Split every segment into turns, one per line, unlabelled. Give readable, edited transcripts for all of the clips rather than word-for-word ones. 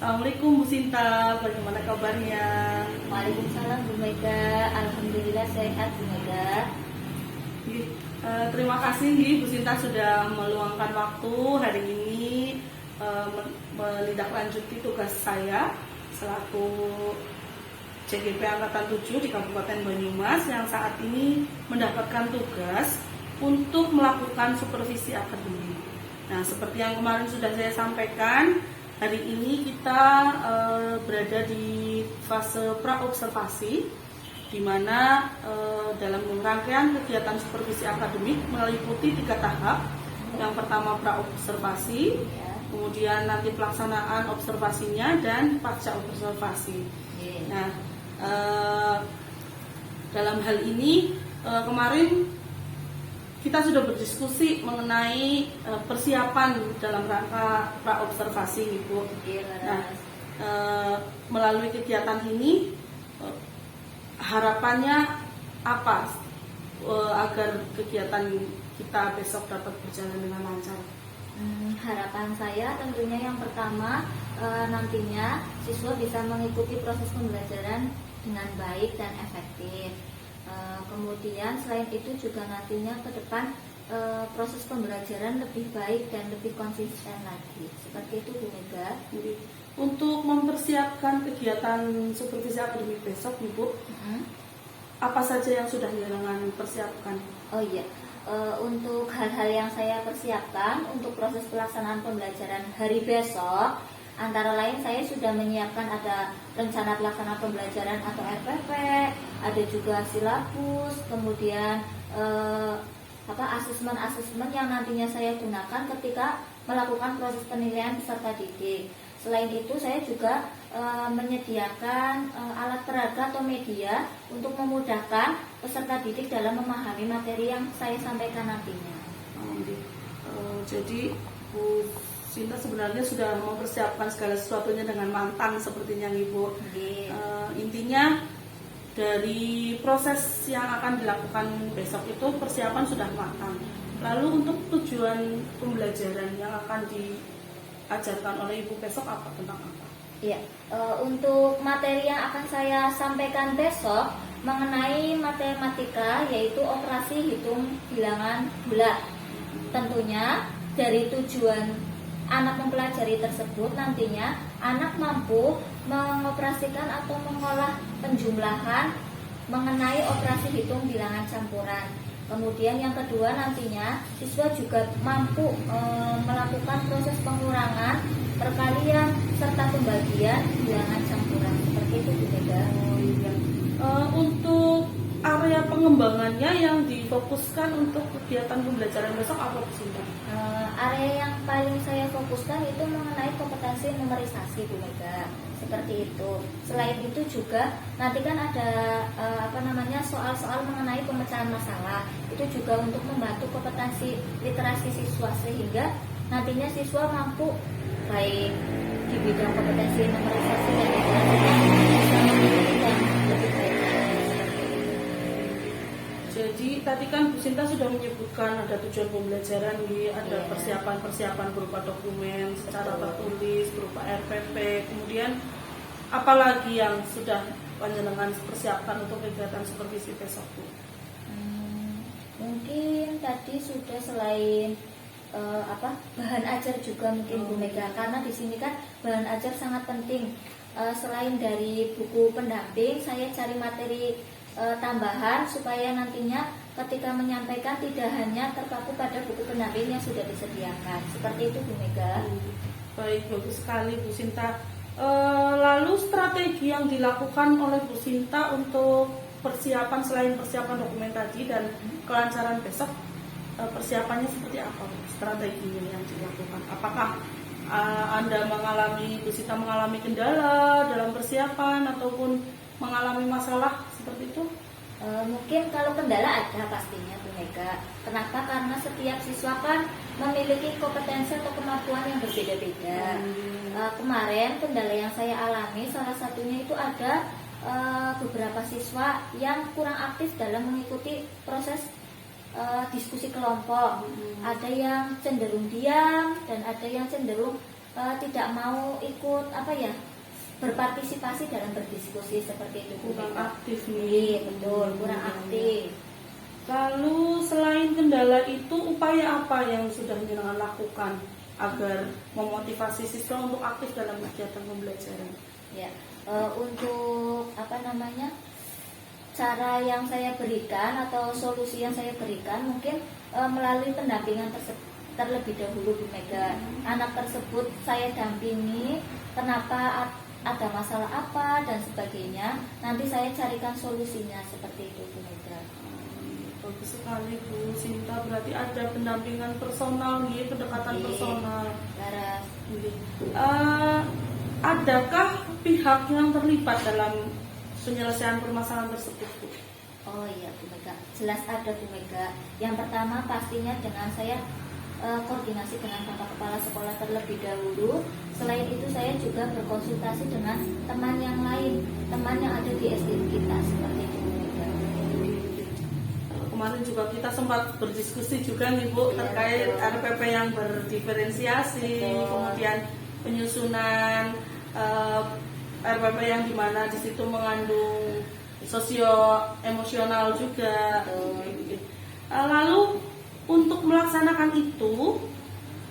Assalamualaikum Bu Sinta, bagaimana kabarnya?
Waalaikumsalam Bu Mega, alhamdulillah sehat Bu Mega.
Terima kasih Bu Sinta sudah meluangkan waktu hari ini menindaklanjuti tugas saya selaku CGP Angkatan 7 di Kabupaten Banyumas yang saat ini mendapatkan tugas untuk melakukan supervisi akademik. Nah, seperti yang kemarin sudah saya sampaikan, hari ini kita berada di fase pra-observasi, di mana dalam rangkaian kegiatan supervisi akademik meliputi 3 tahap. Yang pertama pra-observasi, kemudian nanti pelaksanaan observasinya, dan pasca observasi. Nah, dalam hal ini kemarin kita sudah berdiskusi mengenai persiapan dalam rangka pra-observasi, Ibu. Nah, melalui kegiatan ini harapannya apa agar kegiatan kita besok dapat berjalan dengan lancar?
Harapan saya tentunya yang pertama nantinya siswa bisa mengikuti proses pembelajaran dengan baik dan efektif. Kemudian selain itu juga nantinya ke depan proses pembelajaran lebih baik dan lebih konsisten lagi. Seperti itu Bu Mega.
Untuk mempersiapkan kegiatan supervisi akademik besok, Ibu, apa saja yang sudah Jenengan persiapkan?
Oh iya, untuk hal-hal yang saya persiapkan untuk proses pelaksanaan pembelajaran hari besok, antara lain saya sudah menyiapkan ada rencana pelaksanaan pembelajaran atau RPP, ada juga silabus, kemudian asesmen yang nantinya saya gunakan ketika melakukan proses penilaian peserta didik. Selain itu saya juga menyediakan alat peraga atau media untuk memudahkan peserta didik dalam memahami materi yang saya sampaikan nantinya.
Jadi Bu Sinta sebenarnya sudah mempersiapkan segala sesuatunya dengan matang sepertinya, Ibu. Intinya dari proses yang akan dilakukan besok itu persiapan sudah matang. Lalu untuk tujuan pembelajaran yang akan diajarkan oleh Ibu besok apa, tentang apa?
Iya, untuk materi yang akan saya sampaikan besok mengenai matematika, yaitu operasi hitung bilangan bulat. Tentunya dari tujuan anak mempelajari tersebut nantinya anak mampu mengoperasikan atau mengolah penjumlahan mengenai operasi hitung bilangan campuran. Kemudian yang kedua nantinya siswa juga mampu melakukan proses pengurangan, perkalian, serta pembagian bilangan campuran. Seperti itu Bu Mega.
Untuk area pengembangannya yang difokuskan untuk kegiatan pembelajaran besok apa, Bu Sinta?
Area yang paling saya fokuskan itu mengenai kompetensi numerisasi Bu Mega. Seperti itu. Selain itu juga nanti kan ada soal-soal mengenai pemecahan masalah. Itu juga untuk membantu kompetensi literasi siswa sehingga nantinya siswa mampu baik di bidang kompetensi numerisasi dan literasi bisa memiliki dan lebih baik.
Jadi tadi kan Bu Sinta sudah menyebutkan ada tujuan pembelajaran, ada persiapan-persiapan berupa dokumen secara tertulis, berupa RPP, kemudian apalagi yang sudah Panjenengan persiapkan untuk kegiatan supervisi besok, Bu?
Mungkin tadi sudah selain bahan ajar juga mungkin Bu Mega, karena di sini kan bahan ajar sangat penting. Selain dari buku pendamping, saya cari materi tambahan supaya nantinya ketika menyampaikan tidak hanya terpaku pada buku pendamping yang sudah disediakan. Seperti itu Bu Mega.
Baik, bagus sekali Bu Sinta. Lalu strategi yang dilakukan oleh Bu Sinta untuk persiapan selain persiapan dokumen tadi dan kelancaran besok, persiapannya seperti apa? Strateginya yang dilakukan? Apakah Bu Sinta mengalami kendala dalam persiapan ataupun mengalami masalah seperti itu?
Mungkin kalau kendala ada pastinya Bu Mega. Kenapa? Karena setiap siswa kan memiliki kompetensi atau kemampuan yang berbeda-beda. Kemarin kendala yang saya alami salah satunya itu ada beberapa siswa yang kurang aktif dalam mengikuti proses diskusi kelompok. Ada yang cenderung diam dan ada yang cenderung tidak mau ikut berpartisipasi dalam berdiskusi seperti itu.
Kurang aktif
Iya,
nih.
betul, kurang aktif.
Lalu selain kendala itu, upaya apa yang sudah Jenengan lakukan agar memotivasi siswa untuk aktif dalam kegiatan pembelajaran?
Ya, untuk cara yang saya berikan atau solusi yang saya berikan mungkin melalui pendampingan terlebih dahulu, Bu Mega. Anak tersebut saya dampingi, kenapa ada masalah apa dan sebagainya. Nanti saya carikan solusinya seperti itu, Bu Mega.
Bagus sekali Bu Sinta, berarti ada pendampingan personal nih, pendekatan
Iya.
personal.
Laras.
Adakah pihak yang terlibat dalam penyelesaian permasalahan tersebut, Bu?
Oh iya, Bu Mega, jelas ada, Bu Mega. Yang pertama pastinya dengan saya koordinasi dengan Bapak Kepala Sekolah terlebih dahulu. Selain itu saya juga berkonsultasi dengan teman yang lain, teman yang ada di SD kita seperti itu, Bu Mega.
Kemarin juga kita sempat berdiskusi juga nih Bu,
Iya,
terkait
betul.
RPP yang berdiferensiasi,
Betul.
kemudian penyusunan RPP yang dimana di situ mengandung sosio emosional juga.
Betul.
Lalu untuk melaksanakan itu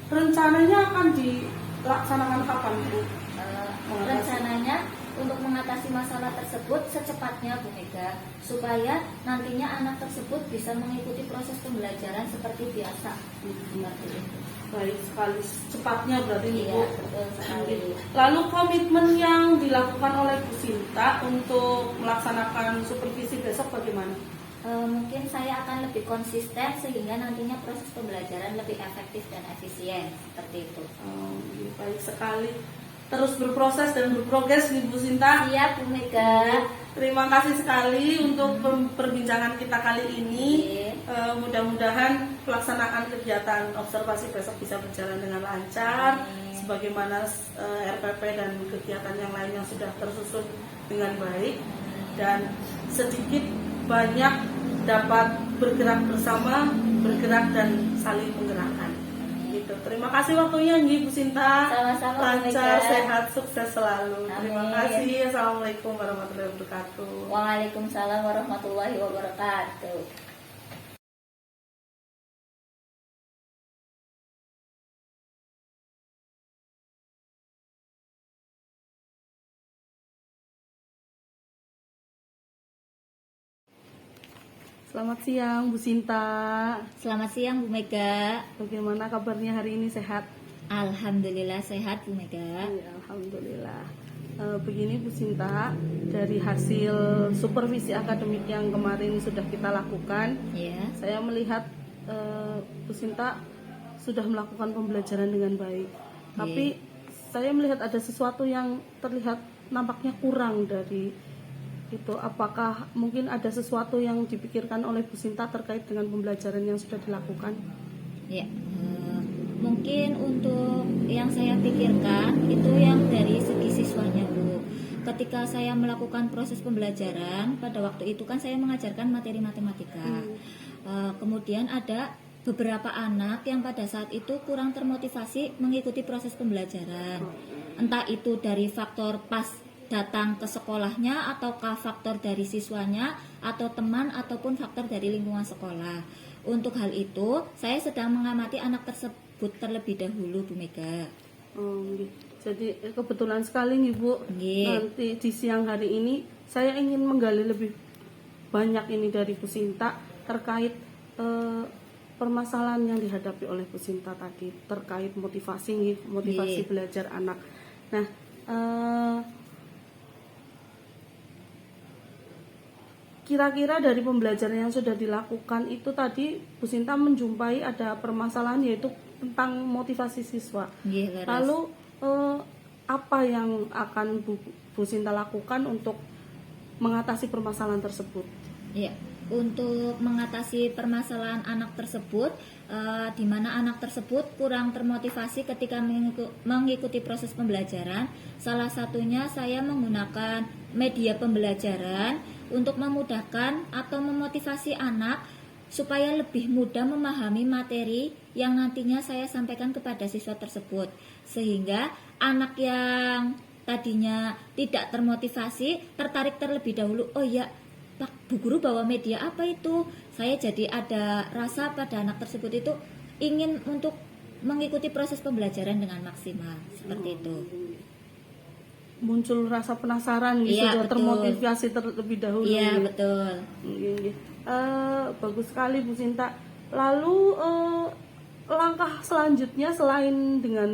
rencananya akan dilaksanakan kapan Bu?
Rencananya untuk mengatasi masalah tersebut secepatnya, Bu Mega, supaya nantinya anak tersebut bisa mengikuti proses pembelajaran seperti biasa. Seperti itu.
Baik sekali, cepatnya berarti nih, Bu.
Iya, betul sekali.
Lalu komitmen yang dilakukan oleh Bu Sinta untuk melaksanakan supervisi besok bagaimana?
Mungkin saya akan lebih konsisten sehingga nantinya proses pembelajaran lebih efektif dan efisien seperti itu.
Baik sekali. Terus berproses dan berprogres nih Bu Sinta.
Siap, Bu Mega.
Terima kasih sekali untuk perbincangan kita kali ini. Mudah-mudahan pelaksanaan kegiatan observasi besok bisa berjalan dengan lancar, sebagaimana RPP dan kegiatan yang lain yang sudah tersusun dengan baik, dan sedikit banyak dapat bergerak bersama, bergerak dan saling menggerakkan. Gitu. Terima kasih waktunya Bu Sinta.
Sama-sama, Bu
Lancar,
Mega.
sehat, sukses selalu. Terima
Amin.
kasih. Assalamualaikum warahmatullahi wabarakatuh.
Waalaikumsalam warahmatullahi wabarakatuh.
Selamat siang Bu Sinta.
Selamat siang, Bu Mega.
Bagaimana kabarnya hari ini, sehat?
Alhamdulillah sehat, Bu Mega.
Iya, alhamdulillah. Begini Bu Sinta, dari hasil supervisi akademik yang kemarin sudah kita lakukan,
Ya.
saya melihat Bu Sinta sudah melakukan pembelajaran dengan baik. Tapi saya melihat ada sesuatu yang terlihat nampaknya kurang dari itu. Apakah mungkin ada sesuatu yang dipikirkan oleh Bu Sinta terkait dengan pembelajaran yang sudah dilakukan?
Ya, mungkin untuk yang saya pikirkan itu yang dari segi siswanya, Bu. Ketika saya melakukan proses pembelajaran, pada waktu itu kan saya mengajarkan materi matematika. Kemudian ada beberapa anak yang pada saat itu kurang termotivasi mengikuti proses pembelajaran. Entah itu dari faktor pas datang ke sekolahnya, ataukah faktor dari siswanya, atau teman, ataupun faktor dari lingkungan sekolah. Untuk hal itu, saya sedang mengamati anak tersebut terlebih dahulu, Bu Mega.
Jadi kebetulan sekali nih Bu, nanti di siang hari ini saya ingin menggali lebih banyak ini dari Bu Sinta terkait permasalahan yang dihadapi oleh Bu Sinta tadi terkait motivasi belajar anak. Nah, kira-kira dari pembelajaran yang sudah dilakukan itu tadi Bu Sinta menjumpai ada permasalahan yaitu tentang motivasi siswa. Lalu apa yang akan Bu Sinta lakukan untuk mengatasi permasalahan tersebut?
Ya, untuk mengatasi permasalahan anak tersebut, di mana anak tersebut kurang termotivasi ketika mengikuti proses pembelajaran, salah satunya saya menggunakan media pembelajaran untuk memudahkan atau memotivasi anak supaya lebih mudah memahami materi yang nantinya saya sampaikan kepada siswa tersebut. Sehingga anak yang tadinya tidak termotivasi tertarik terlebih dahulu, oh ya Pak Bu Guru bawa media apa itu? Saya jadi ada rasa pada anak tersebut itu ingin untuk mengikuti proses pembelajaran dengan maksimal, seperti itu.
Muncul rasa penasaran gitu,
Iya,
sudah
betul.
termotivasi terlebih dahulu.
Iya,
gitu.
betul.
Bagus sekali Bu Sinta. Lalu langkah selanjutnya selain dengan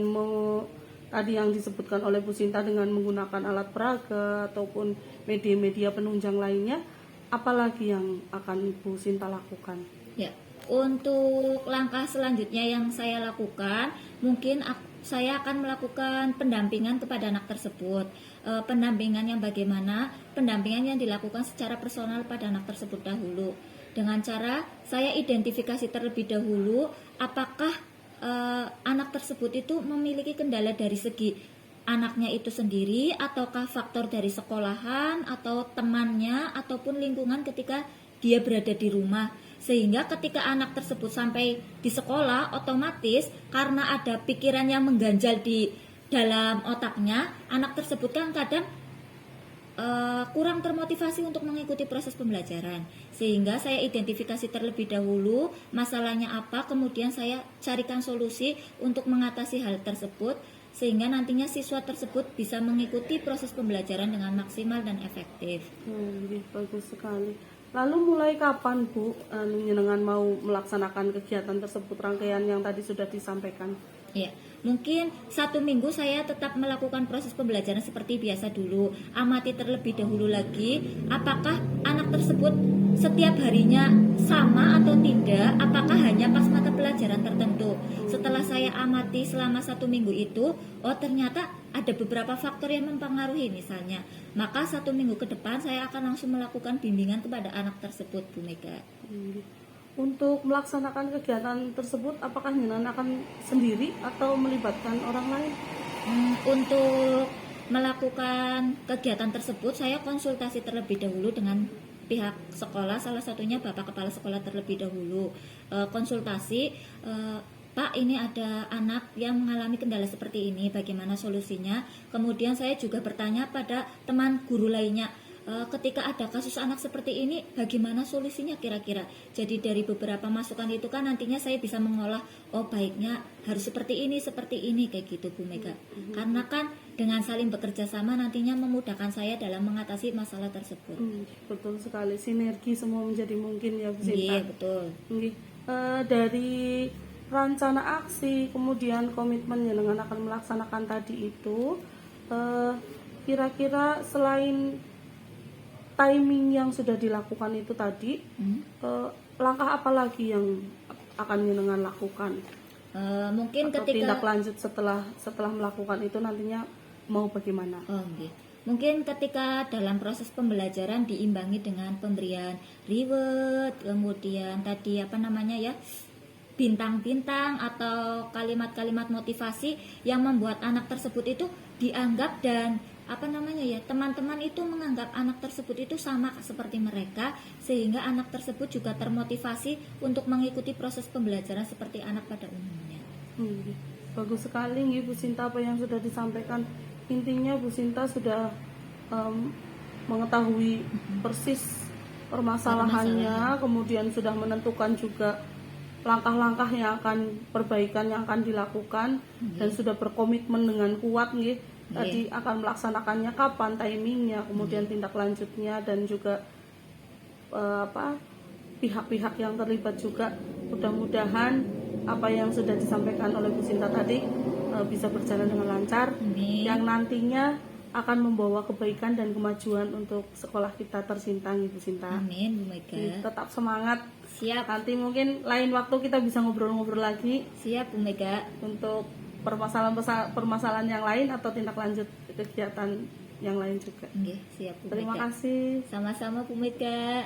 tadi yang disebutkan oleh Bu Sinta dengan menggunakan alat peraga ataupun media-media penunjang lainnya, apalagi yang akan Bu Sinta lakukan?
Ya, untuk langkah selanjutnya yang saya lakukan, mungkin saya akan melakukan pendampingan kepada anak tersebut. Pendampingan yang bagaimana? Pendampingan yang dilakukan secara personal pada anak tersebut dahulu. Dengan cara saya identifikasi terlebih dahulu apakah anak tersebut itu memiliki kendala dari segi anaknya itu sendiri, ataukah faktor dari sekolahan atau temannya ataupun lingkungan ketika dia berada di rumah. Sehingga ketika anak tersebut sampai di sekolah, otomatis karena ada pikiran yang mengganjal di dalam otaknya, anak tersebut kan kadang kurang termotivasi untuk mengikuti proses pembelajaran. Sehingga saya identifikasi terlebih dahulu masalahnya apa, kemudian saya carikan solusi untuk mengatasi hal tersebut, sehingga nantinya siswa tersebut bisa mengikuti proses pembelajaran dengan maksimal dan efektif.
Bagus sekali. Lalu mulai kapan Bu Nyenengan mau melaksanakan kegiatan tersebut, rangkaian yang tadi sudah disampaikan?
Ya, mungkin 1 minggu saya tetap melakukan proses pembelajaran seperti biasa dulu. Amati terlebih dahulu lagi apakah anak tersebut setiap harinya sama atau tidak, apakah hanya pas mata pelajaran tertentu. Setelah saya amati selama 1 minggu itu, oh ternyata ada beberapa faktor yang mempengaruhi misalnya. Maka 1 minggu ke depan saya akan langsung melakukan bimbingan kepada anak tersebut, Bu Mega.
Untuk melaksanakan kegiatan tersebut, apakah Nyenengan akan sendiri atau melibatkan orang lain?
Untuk melakukan kegiatan tersebut, saya konsultasi terlebih dahulu dengan pihak sekolah, salah satunya Bapak Kepala Sekolah terlebih dahulu. Konsultasi, Pak, ini ada anak yang mengalami kendala seperti ini, bagaimana solusinya? Kemudian saya juga bertanya pada teman guru lainnya, ketika ada kasus anak seperti ini, bagaimana solusinya kira-kira? Jadi dari beberapa masukan itu kan nantinya saya bisa mengolah, oh baiknya harus seperti ini, kayak gitu Bu Mega. Karena kan dengan saling bekerja sama nantinya memudahkan saya dalam mengatasi masalah tersebut.
Betul sekali, sinergi semua menjadi mungkin ya Bu Sinta.
Iya, betul.
Dari rencana aksi, kemudian komitmen yang dengan akan melaksanakan tadi itu, kira-kira selain timing yang sudah dilakukan itu tadi, langkah apa lagi yang akan Nyenengan lakukan?
Mungkin
atau
ketika
tindak lanjut setelah melakukan itu nantinya mau bagaimana?
Mungkin ketika dalam proses pembelajaran diimbangi dengan pemberian reward, kemudian tadi bintang-bintang atau kalimat-kalimat motivasi yang membuat anak tersebut itu dianggap dan teman-teman itu menganggap anak tersebut itu sama seperti mereka, sehingga anak tersebut juga termotivasi untuk mengikuti proses pembelajaran seperti anak pada umumnya.
Bagus sekali Bu Sinta apa yang sudah disampaikan. Intinya Bu Sinta sudah mengetahui persis permasalahannya, kemudian sudah menentukan juga langkah-langkah yang akan perbaikan yang akan dilakukan, dan sudah berkomitmen dengan kuat tadi akan melaksanakannya kapan, timingnya, kemudian tindak lanjutnya, dan juga pihak-pihak yang terlibat juga. Mudah-mudahan apa yang sudah disampaikan oleh Bu Sinta tadi bisa berjalan dengan lancar, yang nantinya akan membawa kebaikan dan kemajuan untuk sekolah kita tercinta, Bu Sinta.
Amin, Bu Mega.
Tetap semangat.
Siap.
Nanti mungkin lain waktu kita bisa ngobrol-ngobrol lagi.
Siap, Bu Mega.
Untuk permasalahan yang lain atau tindak lanjut kegiatan yang lain juga.
Siap, Bu Mega.
Terima kasih.
Sama-sama, Bu Mega.